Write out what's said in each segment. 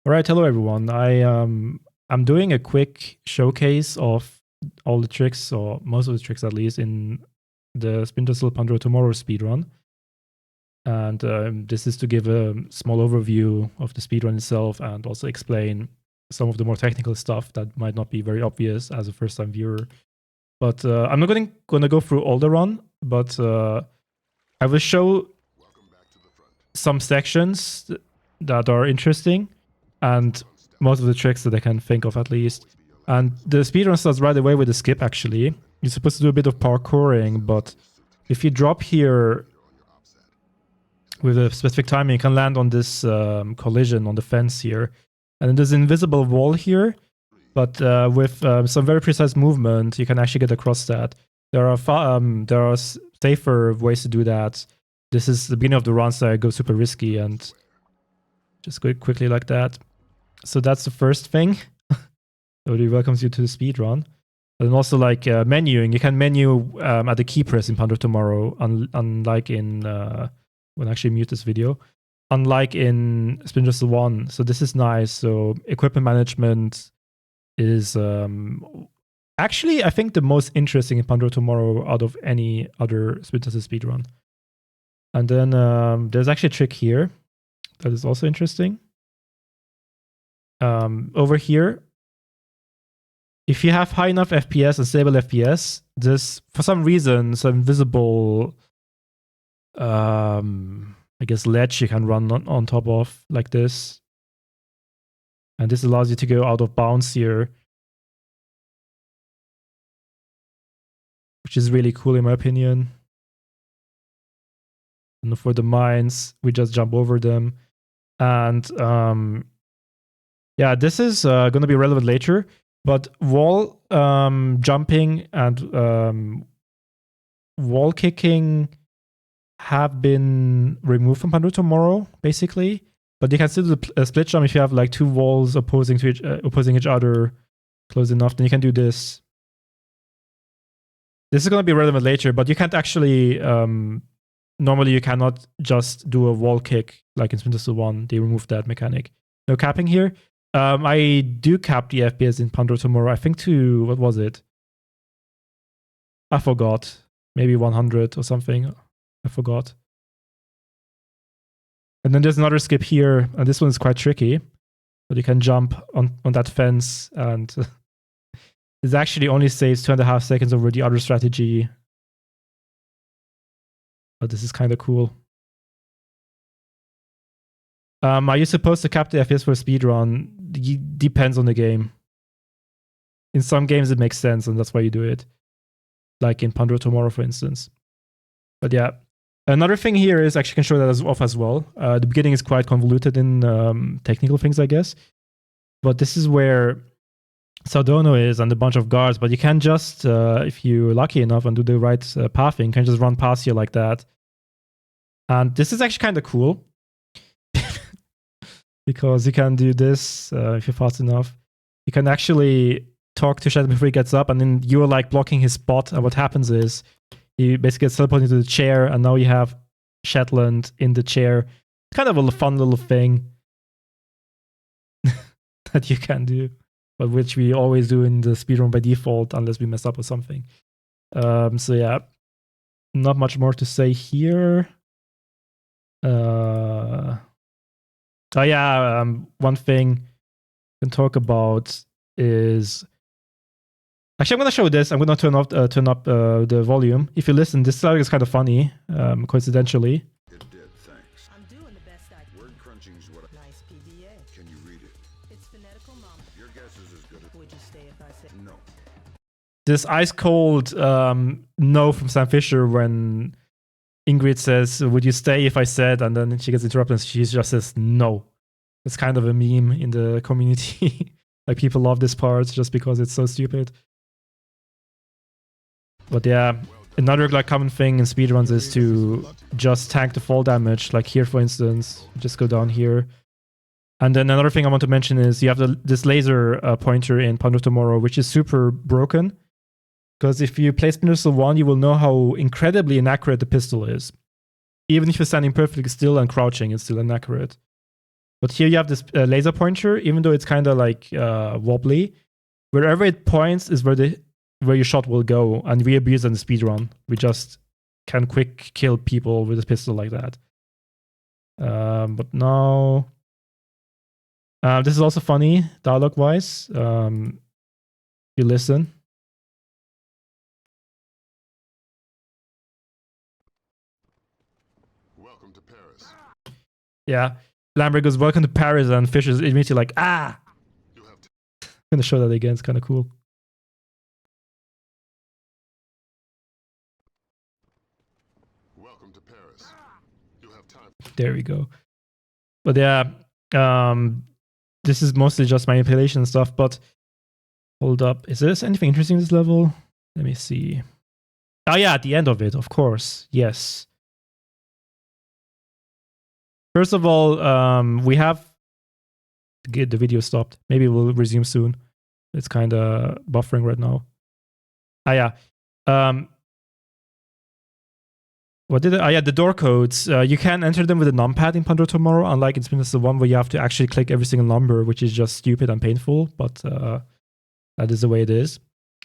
All right, hello everyone. I'm doing a quick showcase of all the tricks, or most of the tricks at least, in the Splinter Pandora Tomorrow speedrun. And this is to give a small overview of the speedrun itself and also explain some of the more technical stuff that might not be very obvious as a first-time viewer. But I'm not going to go through all the run, but I will show some sections that are interesting and most of the tricks that I can think of at least. And the speedrun starts right away with a skip actually. You're supposed to do a bit of parkouring, but if you drop here with a specific timing, you can land on this collision on the fence here. And then there's an invisible wall here, but with some very precise movement, you can actually get across that. There are safer ways to do that. This is the beginning of the run, so I go super risky and just go quickly like that. So that's the first thing. Nobody welcomes you to the speedrun. And also like menuing. You can menu at the key press in Pandora Tomorrow, unlike in... when I actually mute this video. Unlike in Splinter 1. So this is nice. So equipment management is actually, I think, the most interesting in Pandora Tomorrow out of any other Splinter speedrun. And then there's actually a trick here that is also interesting. Over here, if you have high enough FPS and stable FPS, there's, for some reason, some invisible, I guess, ledge you can run on top of, like this. And this allows you to go out of bounds here, which is really cool in my opinion. And for the mines, we just jump over them. And yeah, this is going to be relevant later. But wall jumping and wall kicking have been removed from Pandora Tomorrow, basically. But you can still do a split jump if you have like two walls opposing each other close enough. Then you can do this. This is going to be relevant later, but you can't actually... normally, you cannot just do a wall kick like in Splinter 1. They removed that mechanic. No capping here. I do cap the FPS in Pandora Tomorrow. I think to, what was it? I forgot. Maybe 100 or something. I forgot. And then there's another skip here, and this one is quite tricky. But you can jump on that fence, and it actually only saves 2.5 seconds over the other strategy. But this is kind of cool. Are you supposed to cap the FPS for a speedrun? Depends on the game. In some games it makes sense, and that's why you do it. Like in Pandora Tomorrow, for instance. But yeah. Another thing here is, actually can show that off as well. The beginning is quite convoluted in technical things, I guess. But this is where Sardono is and a bunch of guards. But you can just, if you're lucky enough and do the right pathing, you can just run past here like that. And this is actually kind of cool. Because you can do this if you're fast enough. You can actually talk to Shetland before he gets up, and then you're like blocking his spot. And what happens is he basically gets teleported to the chair, and now you have Shetland in the chair. It's kind of a fun little thing that you can do, but which we always do in the speedrun by default, unless we mess up or something. So yeah, not much more to say here. Oh yeah, one thing I can talk about is... Actually, I'm going to show this. I'm going to turn up the volume. If you listen, this is kind of funny, coincidentally. It did, thanks. I'm doing the best I can. Word crunching's what Nice PDA. Can you read it? It's phonetical, mama. Your guess is as good as... Would you stay if I said No. This ice cold no from Sam Fisher when Ingrid says, "Would you stay if I said?" And then she gets interrupted and she just says no. It's kind of a meme in the community. Like, people love this part just because it's so stupid. But yeah, another like common thing in speedruns is to just tank the fall damage. Like here, for instance, just go down here. And then another thing I want to mention is you have this laser pointer in Pandora Tomorrow, which is super broken. Because if you play Splinter 1, you will know how incredibly inaccurate the pistol is. Even if you're standing perfectly still and crouching, it's still inaccurate. But here you have this laser pointer, even though it's kind of like wobbly. Wherever it points is where your shot will go, and we abuse it in the speedrun. We just can quick kill people with a pistol like that. But now, this is also funny dialogue-wise. You listen. Welcome to Paris. Yeah, Lambert goes, "Welcome to Paris," and Fish is immediately like, "Ah!" You have I'm gonna show that again. It's kind of cool. welcome to Paris. You have time. There we go. But yeah, this is mostly just manipulation and stuff. But hold up, is there anything interesting in this level? Let me see. Oh yeah, at the end of it, of course. Yes. First of all, we have get the video stopped. Maybe we'll resume soon. It's kind of buffering right now. Ah yeah. What did I? Yeah, the door codes. You can enter them with a numpad in Pandora Tomorrow, unlike in Splinter 1 where you have to actually click every single number, which is just stupid and painful, but that is the way it is.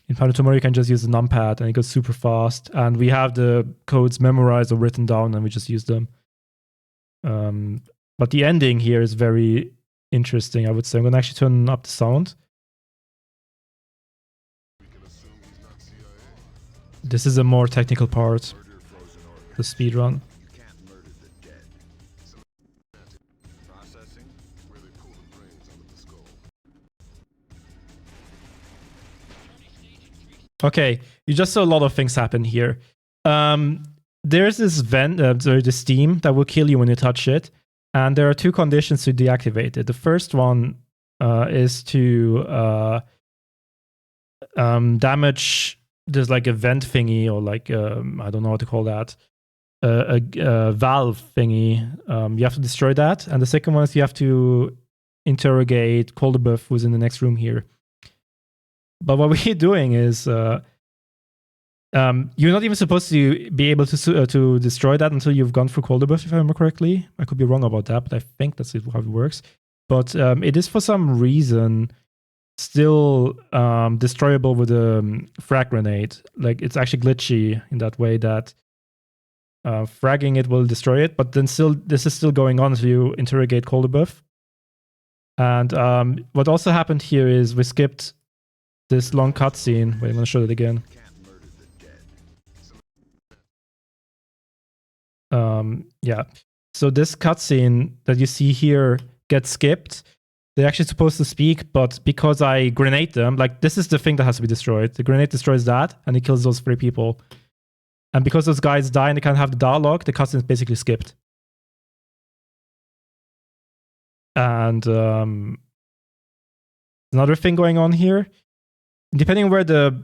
In Pandora Tomorrow, you can just use the numpad and it goes super fast. And we have the codes memorized or written down and we just use them. But the ending here is very interesting, I would say. I'm going to actually turn up the sound. We can assume he's not CIA. This is a more technical part, Murder frozen order. the speedrun. You can't murder the dead. Processing. Where they pull the brains out of the skull. Okay, you just saw a lot of things happen here. There's this vent, this steam that will kill you when you touch it, and there are two conditions to deactivate it. The first one is to damage. There's like a vent thingy, or like I don't know what to call that, a valve thingy. You have to destroy that, and the second one is you have to interrogate Koldebuff, who's in the next room here. But what we're doing is you're not even supposed to be able to destroy that until you've gone through Koldebuff, if I remember correctly. I could be wrong about that, but I think that's how it works. But it is for some reason still destroyable with a frag grenade. Like, it's actually glitchy in that way that fragging it will destroy it, but then still this is still going on until you interrogate Koldebuff. And what also happened here is we skipped this long cutscene. Wait, I'm gonna show it again. Can't murder the dead. Yeah. So this cutscene that you see here gets skipped. They're actually supposed to speak, but because I grenade them, like, this is the thing that has to be destroyed. The grenade destroys that, and it kills those 3 people. And because those guys die and they can't have the dialogue, the cutscene is basically skipped. And another thing going on here. Depending on where the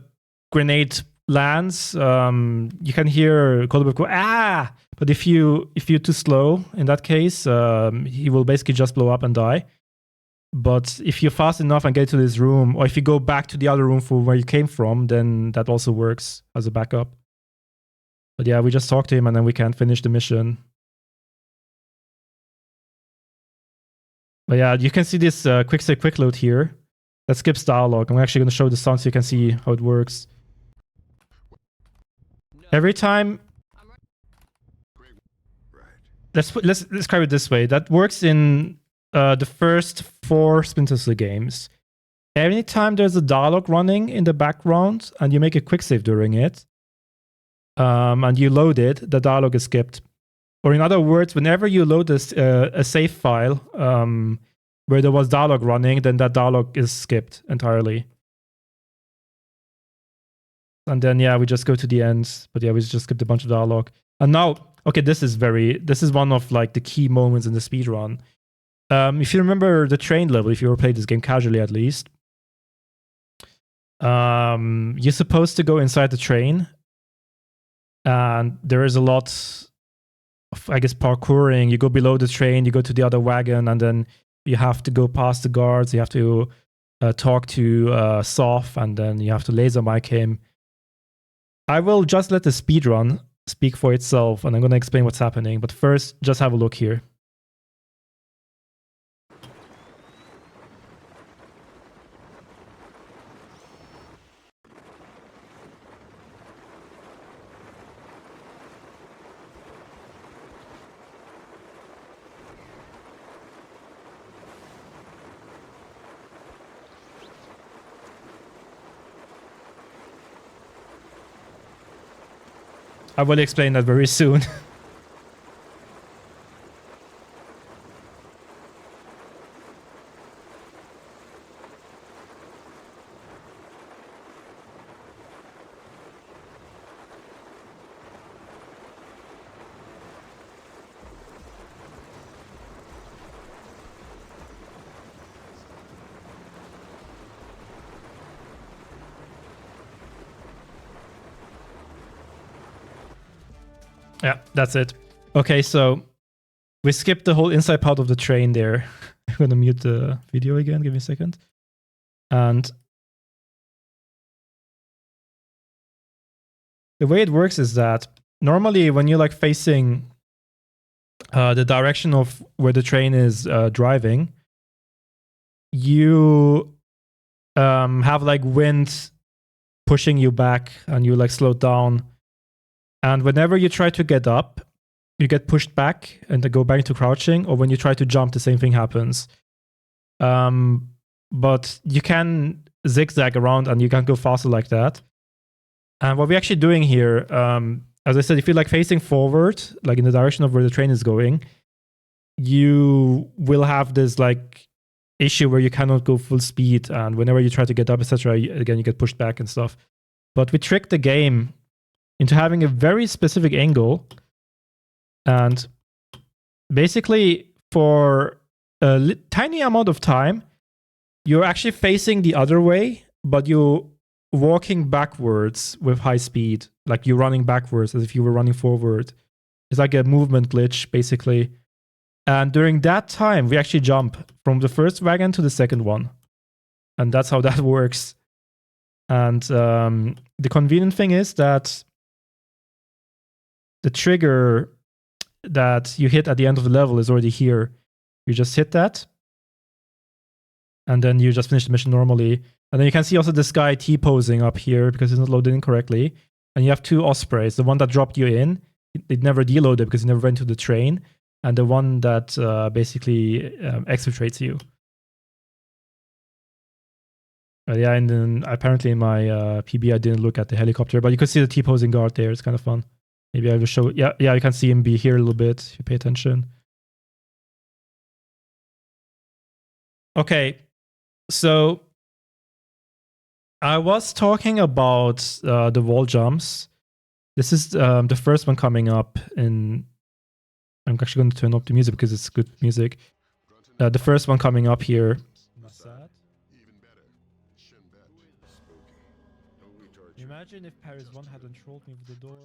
grenade lands, you can hear Koldebuff go, "Ah!" But if you're too slow, in that case, he will basically just blow up and die. But if you're fast enough and get to this room, or if you go back to the other room from where you came from, then that also works as a backup. But yeah, we just talk to him and then we can finish the mission. But yeah, you can see this quick save quick load here. That skips dialogue. I'm actually going to show the sound so you can see how it works. Every time, Right. let's describe it this way. That works in the first 4 Splinter Cell games. Anytime there's a dialogue running in the background and you make a quick save during it, and you load it, the dialogue is skipped. Or in other words, whenever you load this, a save file where there was dialogue running, then that dialogue is skipped entirely. And then, yeah, we just go to the end. But yeah, we just skipped a bunch of dialogue. And now, okay, this is one of like the key moments in the speedrun. If you remember the train level, if you ever played this game casually at least, you're supposed to go inside the train. And there is a lot of, I guess, parkouring. You go below the train, you go to the other wagon, and then you have to go past the guards. You have to talk to Soph, and then you have to laser mic him. I will just let the speedrun speak for itself, and I'm going to explain what's happening. But first, just have a look here. I will explain that very soon. Yeah, that's it. Okay, so we skipped the whole inside part of the train there. I'm gonna mute the video again. Give me a second. And the way it works is that normally when you're like facing the direction of where the train is driving, you have like wind pushing you back and you like slow down. And whenever you try to get up, you get pushed back and then go back to crouching. Or when you try to jump, the same thing happens. But you can zigzag around and you can go faster like that. And what we're actually doing here, as I said, if you're like facing forward, like in the direction of where the train is going, you will have this like issue where you cannot go full speed. And whenever you try to get up, etc., again, you get pushed back and stuff. But we tricked the game into having a very specific angle. And basically, for a tiny amount of time, you're actually facing the other way, but you're walking backwards with high speed. Like you're running backwards as if you were running forward. It's like a movement glitch, basically. And during that time, we actually jump from the first wagon to the second one. And that's how that works. And the convenient thing is that the trigger that you hit at the end of the level is already here. You just hit that. And then you just finish the mission normally. And then you can see also this guy T-posing up here because it's not loaded in correctly. And you have two Ospreys. The one that dropped you in, it never deloaded because it never went to the train. And the one that basically exfiltrates you. Yeah, and then apparently in my PB I didn't look at the helicopter, but you could see the T-posing guard there. It's kind of fun. Maybe I will show. Yeah, you can see him be here a little bit if you pay attention. Okay, so I was talking about the wall jumps. This is the first one coming up in. I'm actually going to turn up the music because it's good music. The first one coming up here. Even better. Shinbet. Spooky. Only torture. Imagine if Paris 1 hadn't trolled me with the door.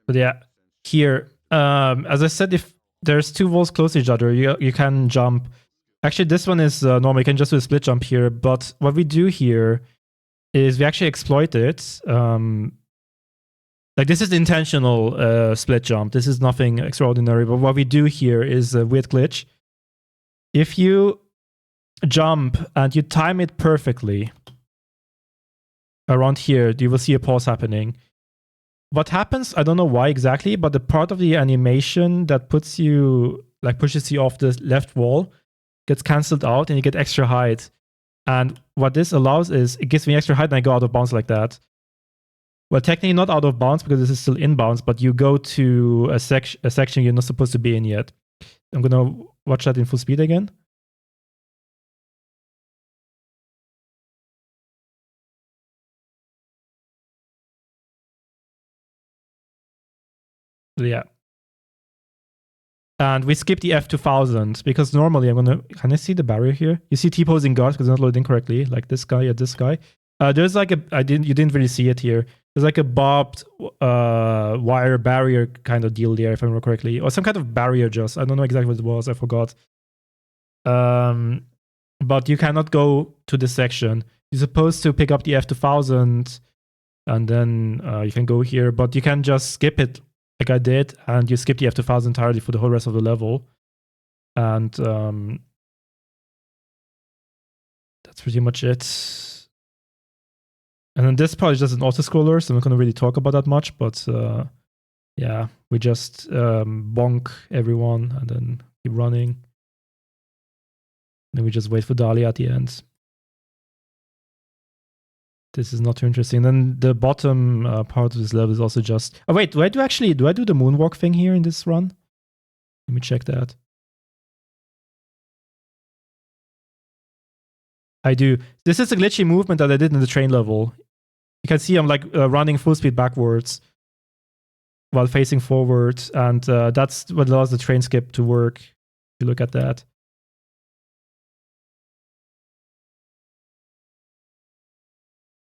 But yeah, here, as I said, if there's two walls close to each other, you can jump. Actually, this one is normal. You can just do a split jump here. But what we do here is we actually exploit it. Like this is intentional split jump. This is nothing extraordinary. But what we do here is a weird glitch. If you jump and you time it perfectly around here, you will see a pause happening. What happens, I don't know why exactly, but the part of the animation that puts you, like pushes you off the left wall gets cancelled out and you get extra height. And what this allows is, it gives me extra height and I go out of bounds like that. Well, technically not out of bounds because this is still inbounds, but you go to a section you're not supposed to be in yet. I'm going to watch that in full speed again. Yeah. And we skip the F2000 because normally I'm going to... Can I see the barrier here? You see T-posing guards because it's not loading correctly, like this guy or this guy. There's like a... You didn't really see it here. There's like a bobbed wire barrier kind of deal there, if I remember correctly. Or some kind of barrier just. I don't know exactly what it was. I forgot. But you cannot go to this section. You're supposed to pick up the F2000 and then you can go here. But you can just skip it like I did, and you skip the F2000 entirely for the whole rest of the level. And that's pretty much it. And then this part is just an auto-scroller, so I'm not going to really talk about that much, but yeah, we just bonk everyone and then keep running. Then we just wait for Dahlia at the end. This is not too interesting. Then the bottom part of this level is also just... Oh wait, do I do the moonwalk thing here in this run? Let me check that. I do. This is a glitchy movement that I did in the train level. You can see I'm like running full speed backwards while facing forward, and that's what allows the train skip to work. If you look at that.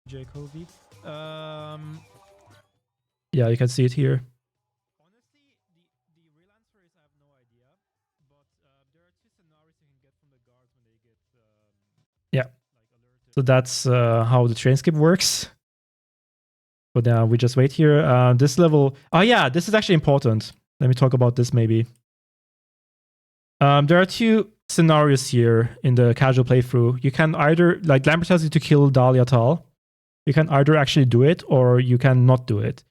Jacoby. Yeah, you can see it here. Honestly, the real answer is I have no idea, but there are two scenarios you can get from the guards when they get yeah. Like alerted. So that's how the train skip works. But now we just wait here. This level. Oh yeah, this is actually important. Let me talk about this maybe. There are two scenarios here in the casual playthrough. You can either, like Lambert tells you to kill Dahlia Tal. You can either actually do it or you can not do it.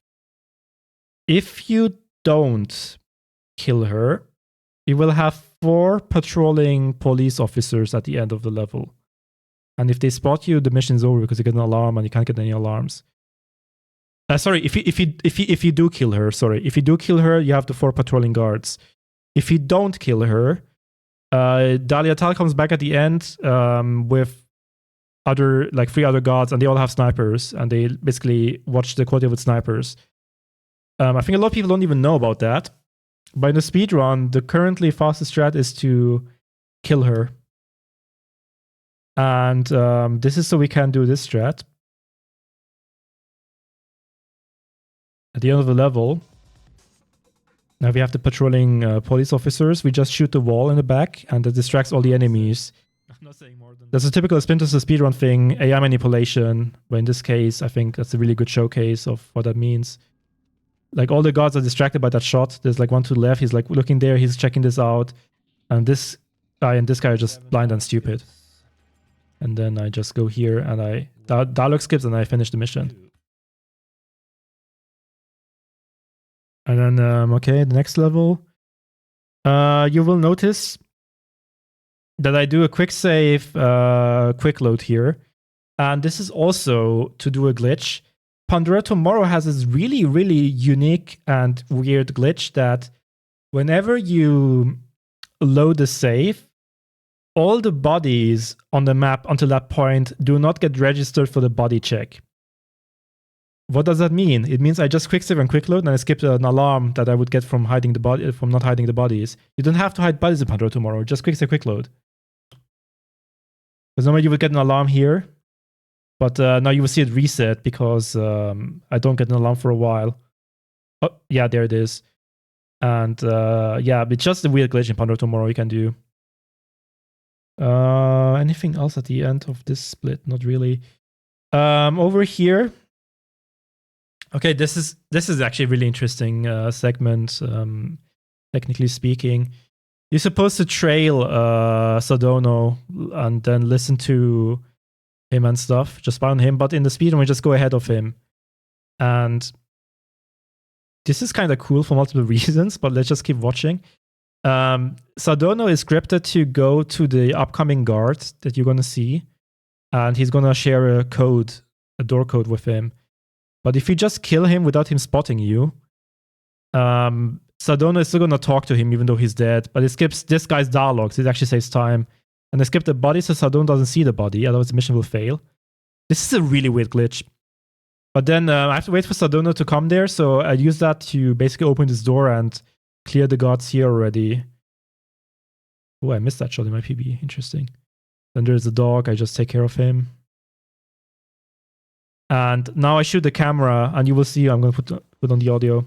If you don't kill her, you will have 4 patrolling police officers at the end of the level. And if they spot you, the mission's over because you get an alarm and you can't get any alarms. Sorry, if you do kill her, if you do kill her, you have the 4 patrolling guards. If you don't kill her, Dahlia Tal comes back at the end with 3 other guards, and they all have snipers, and they basically watch the quality with snipers. I think a lot of people don't even know about that. But in the speedrun, the currently fastest strat is to kill her. And this is so we can do this strat. At the end of the level, now we have the patrolling police officers. We just shoot the wall in the back, and that distracts all the enemies. I'm not saying more than that's a typical Splinter speedrun thing, AI manipulation. But in this case, I think that's a really good showcase of what that means. Like all the guards are distracted by that shot. There's like one to the left. He's like looking there. He's checking this out, and this guy are just blind and stupid. And then I just go here and dialogue skips and I finish the mission. And then okay, the next level. You will notice that I do a quick save, quick load here. And this is also to do a glitch. Pandora Tomorrow has this really, really unique and weird glitch that whenever you load the save, all the bodies on the map until that point do not get registered for the body check. What does that mean? It means I just quick save and quick load, and I skipped an alarm that I would get from hiding the body, from not hiding the bodies. You don't have to hide bodies in Pandora Tomorrow. Just quick save, quick load. Because normally you would get an alarm here, but now you will see it reset because I don't get an alarm for a while. Oh, yeah, there it is. And yeah, it's just a weird glitch in Pandora Tomorrow you can do. Anything else at the end of this split? Not really. Over here. Okay, this is actually a really interesting segment, technically speaking. You're supposed to trail Sardono and then listen to him and stuff, just spy on him, but in the speedrun we just go ahead of him. And this is kind of cool for multiple reasons, but let's just keep watching. Sardono is scripted to go to the upcoming guard that you're going to see, and he's going to share a code, a door code with him. But if you just kill him without him spotting you, Sardono is still going to talk to him even though he's dead, but it skips this guy's dialogue, so it actually saves time. And they skip the body so Sardono doesn't see the body, otherwise the mission will fail. This is a really weird glitch. But then I have to wait for Sardono to come there, so I use that to basically open this door and clear the guards here already. Oh, I missed that shot in my PB. Interesting. Then there's the dog. I just take care of him. And now I shoot the camera, and you will see I'm going to put on the audio.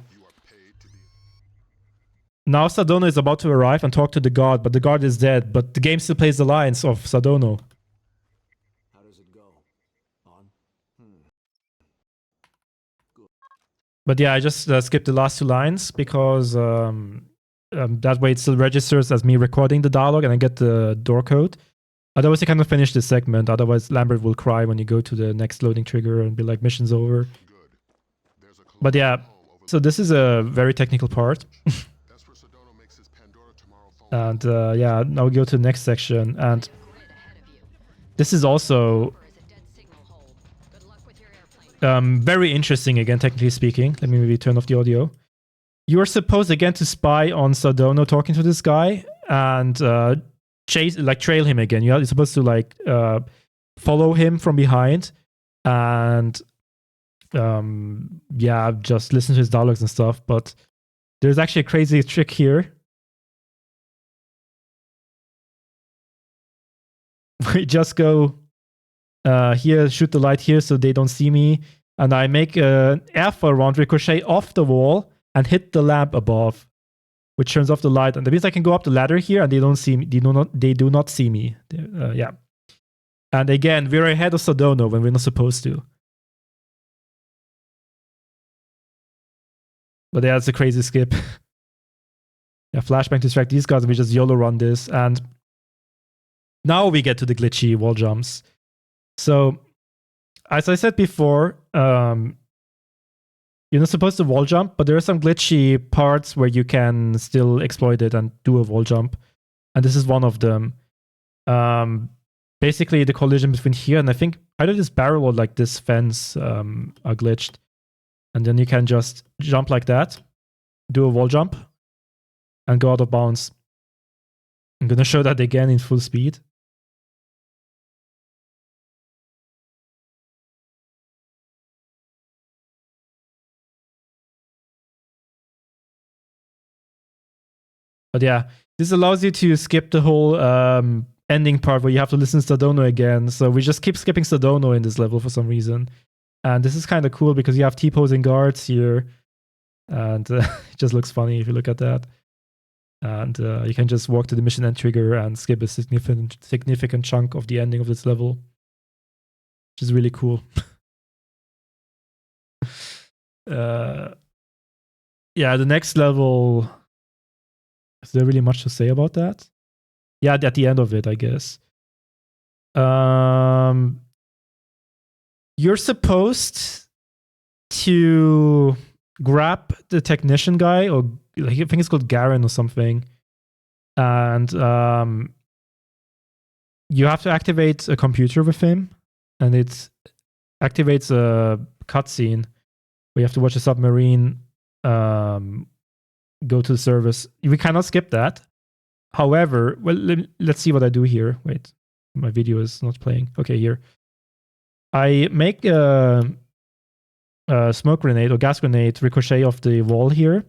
Now Sardono is about to arrive and talk to the guard, but the guard is dead. But the game still plays the lines of Sardono. How does it go? On? Good. But yeah, I just skipped the last 2 lines because that way it still registers as me recording the dialogue and I get the door code. Otherwise, you cannot finish this segment. Otherwise, Lambert will cry when you go to the next loading trigger and be like, mission's over. But yeah, so this is a very technical part. And yeah, now we go to the next section. And this is also Very interesting again, technically speaking. Let me maybe turn off the audio. You're supposed again to spy on Sardono talking to this guy and trail him again. You're supposed to like follow him from behind and just listen to his dialogues and stuff. But there's actually a crazy trick here. We just go here, shoot the light here so they don't see me, and I make an airfoil round ricochet off the wall and hit the lamp above, which turns off the light, and that means I can go up the ladder here and they don't see me. They do not see me. Yeah. And again, we're ahead of Sardono when we're not supposed to. But yeah, it's a crazy skip. Yeah, flashbang to distract these guys, and we just YOLO run this. And now we get to the glitchy wall jumps. So, as I said before, you're not supposed to wall jump, but there are some glitchy parts where you can still exploit it and do a wall jump. And this is one of them. Basically, the collision between here and I think either this barrel or like this fence are glitched. And then you can just jump like that, do a wall jump, and go out of bounds. I'm going to show that again in full speed. But yeah, this allows you to skip the whole ending part where you have to listen to Sardono again. So we just keep skipping Sardono in this level for some reason. And this is kind of cool because you have T-posing guards here. And it just looks funny if you look at that. And you can just walk to the mission end trigger and skip a significant chunk of the ending of this level. Which is really cool. Yeah, the next level... Is there really much to say about that? Yeah, at the end of it, I guess. You're supposed to grab the technician guy, or I think it's called Garen or something, and you have to activate a computer with him, and it activates a cutscene where you have to watch a submarine go to the service. We cannot skip that. However, well, let's see what I do here. Wait, my video is not playing. Okay, here. I make a smoke grenade or gas grenade ricochet off the wall here.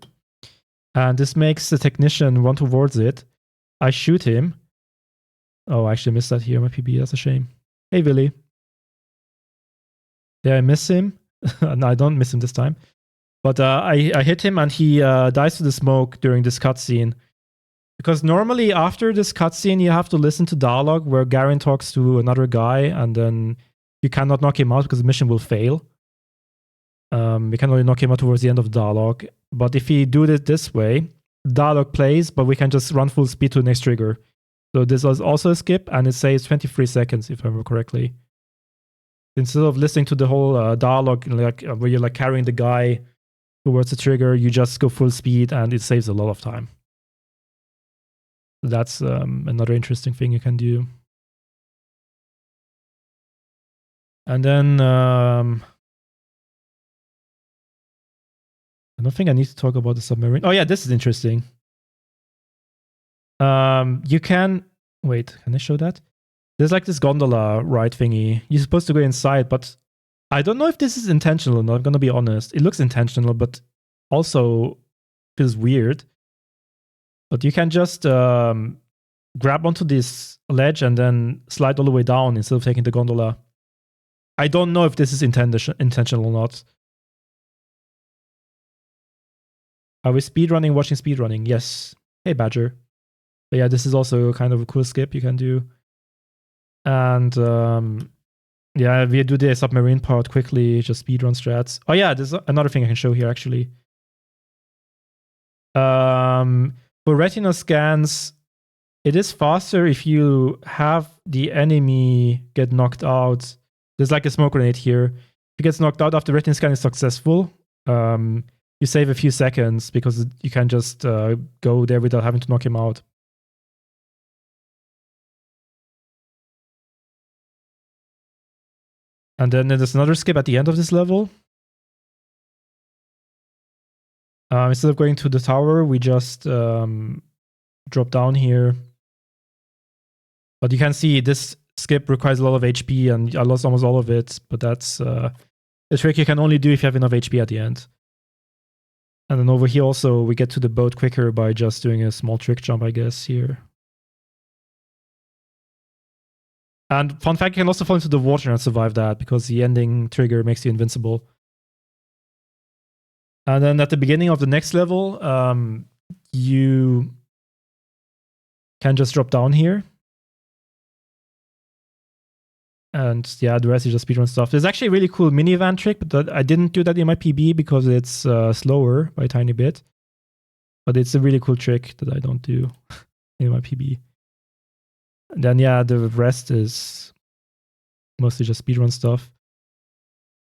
And this makes the technician run towards it. I shoot him. Oh, I actually missed that here. My PB, that's a shame. Hey, Willy. Yeah, I miss him. No, I don't miss him this time. But I hit him and he dies to the smoke during this cutscene. Because normally after this cutscene, you have to listen to dialogue where Garen talks to another guy and then you cannot knock him out because the mission will fail. We can only knock him out towards the end of the dialogue. But if we do it this way, dialogue plays, but we can just run full speed to the next trigger. So this was also a skip and it saves 23 seconds if I remember correctly. Instead of listening to the whole dialogue like where you're like carrying the guy towards the trigger, you just go full speed and it saves a lot of time. That's another interesting thing you can do. And then I don't think I need to talk about the submarine. Oh yeah, this is interesting. You can wait, can I show that? There's like this gondola ride thingy. You're supposed to go inside, but I don't know if this is intentional or not. I'm gonna be honest. It looks intentional, but also feels weird. But you can just grab onto this ledge and then slide all the way down instead of taking the gondola. I don't know if this is intentional or not. Are we speedrunning, watching speedrunning? Yes. Hey, Badger. But yeah, this is also kind of a cool skip you can do. And yeah, we do the submarine part quickly, just speedrun strats. Oh yeah, there's another thing I can show here actually. For retina scans, it is faster if you have the enemy get knocked out. There's like a smoke grenade here. If he gets knocked out after retina scan is successful, you save a few seconds because you can just go there without having to knock him out. And then there's another skip at the end of this level. Instead of going to the tower, we just drop down here. But you can see this skip requires a lot of HP, and I lost almost all of it. But that's a trick you can only do if you have enough HP at the end. And then over here also, we get to the boat quicker by just doing a small trick jump, I guess, here. And fun fact, you can also fall into the water and survive that, because the ending trigger makes you invincible. And then at the beginning of the next level, you can just drop down here. And yeah, the rest is just speedrun stuff. There's actually a really cool minivan trick, but I didn't do that in my PB because it's slower by a tiny bit. But it's a really cool trick that I don't do in my PB. And then yeah, the rest is mostly just speedrun stuff.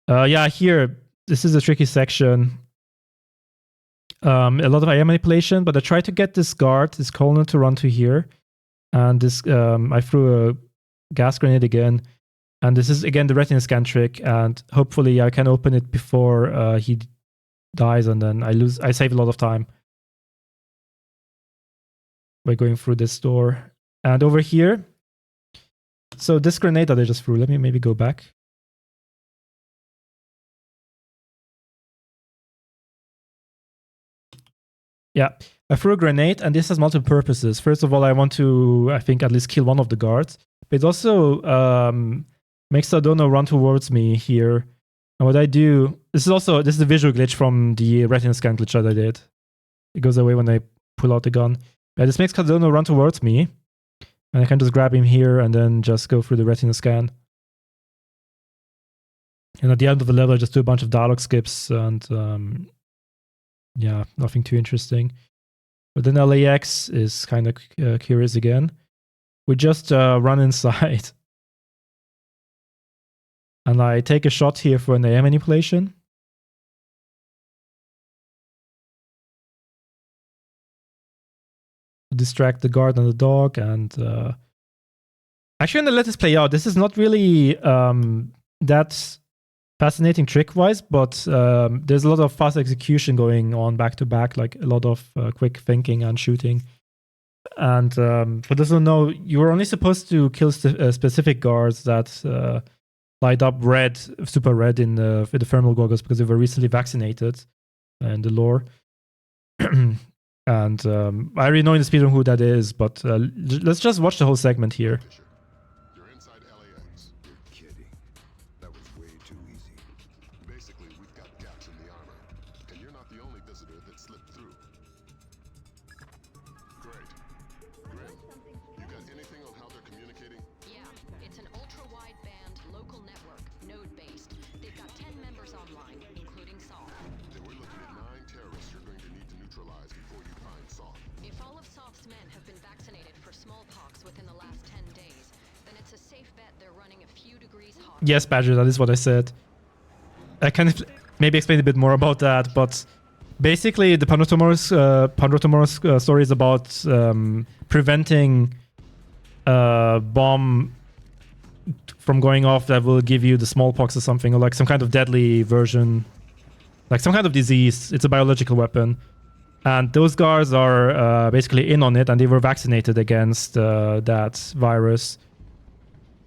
Yeah, here, this is a tricky section. A lot of AI manipulation, but I tried to get this guard, this colonel, to run to here. And this, I threw a gas grenade again. And this is, again, the retina scan trick. And hopefully I can open it before he dies. And then I save a lot of time by going through this door. And over here, so this grenade that I just threw, let me maybe go back. Yeah, I threw a grenade, and this has multiple purposes. First of all, I want to, I think, at least kill one of the guards. But it also makes Sardono run towards me here. And what I do, this is a visual glitch from the retina scan glitch that I did. It goes away when I pull out the gun. But this makes Sardono run towards me. And I can just grab him here and then just go through the retina scan. And at the end of the level, I just do a bunch of dialogue skips and yeah, nothing too interesting. But then LAX is kind of curious again. We just run inside. And I take a shot here for an AI manipulation. Distract the guard and the dog. And actually, I'm going to let this play out. This is not really that fascinating trick-wise, but there's a lot of fast execution going on back-to-back, like a lot of quick thinking and shooting. And for those who don't know, you were only supposed to kill specific guards that light up red, super red in the thermal goggles because they were recently vaccinated in the lore. And I already know in the speedrun who that is, but let's just watch the whole segment here. You're inside LAX. You're kidding. That was way too easy. Basically, we've got gaps in the armor, and you're not the only visitor that slipped through. Great. Grim, you got anything on how they're communicating? Yeah, it's an ultra-wideband local network, node-based. They've got 10 members online, including Saul. Then we're looking at 9 terrorists you're going to need to neutralize before you find Saul. If all of Soft's men have been vaccinated for smallpox within the last 10 days, then it's a safe bet they're running a few degrees hotter. Yes, Badger, that is what I said. I can maybe explain a bit more about that, but basically the Pandora Tomorrow story is about preventing a bomb from going off that will give you the smallpox or something, or like some kind of deadly version, like some kind of disease. It's a biological weapon. And those guards are basically in on it, and they were vaccinated against that virus.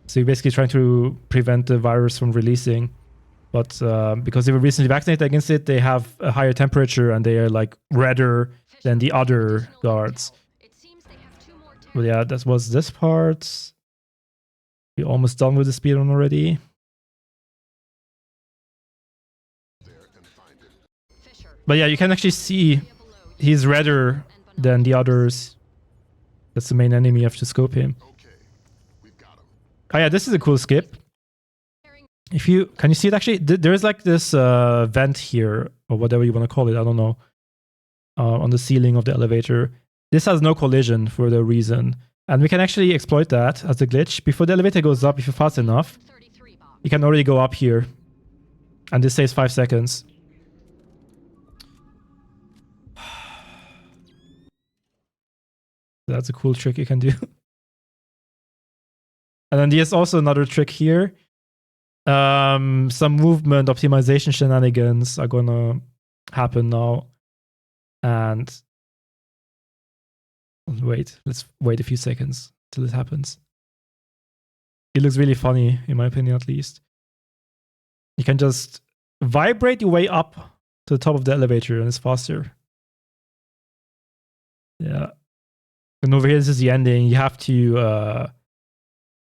So you're basically trying to prevent the virus from releasing. But because they were recently vaccinated against it, they have a higher temperature, and they are like redder than the other guards. It seems they have 2 more But yeah, that was this part. We're almost done with the speedrun already. There and find him. Fisher. But yeah, you can actually see he's redder than the others. That's the main enemy. You have to scope him. Okay, we've got him. Oh yeah, this is a cool skip. If you can you see it actually? There is like this vent here, or whatever you want to call it. I don't know. On the ceiling of the elevator. This has no collision for the reason, and we can actually exploit that as a glitch. Before the elevator goes up, if you're fast enough, 33 box. you can already go up here, and this saves 5 seconds. That's a cool trick you can do. And then there's also another trick here. Some movement optimization shenanigans are gonna happen now. And let's wait a few seconds till it happens. It looks really funny, in my opinion, at least. You can just vibrate your way up to the top of the elevator and it's faster. Yeah. And over here, this is the ending. You have to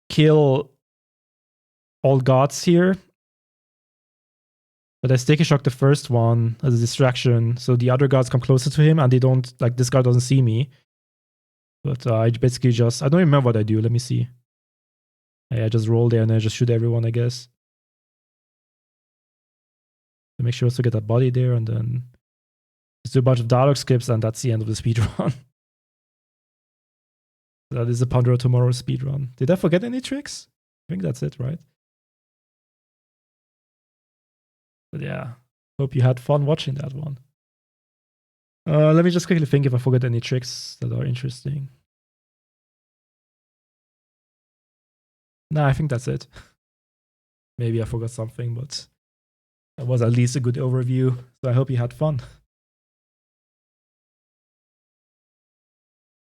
kill all gods here. But I sticky shock the first one as a distraction, so the other gods come closer to him and they don't, like, this guy doesn't see me. But I basically just, I don't remember what I do. Let me see. I just roll there and I just shoot everyone, I guess. To make sure to get that body there and then just do a bunch of dialogue skips and that's the end of the speedrun. That is the Pandora Tomorrow speedrun. Did I forget any tricks? I think that's it, right? But yeah, hope you had fun watching that one. Let me just quickly think if I forgot any tricks that are interesting. Nah, I think that's it. Maybe I forgot something, but that was at least a good overview. So I hope you had fun.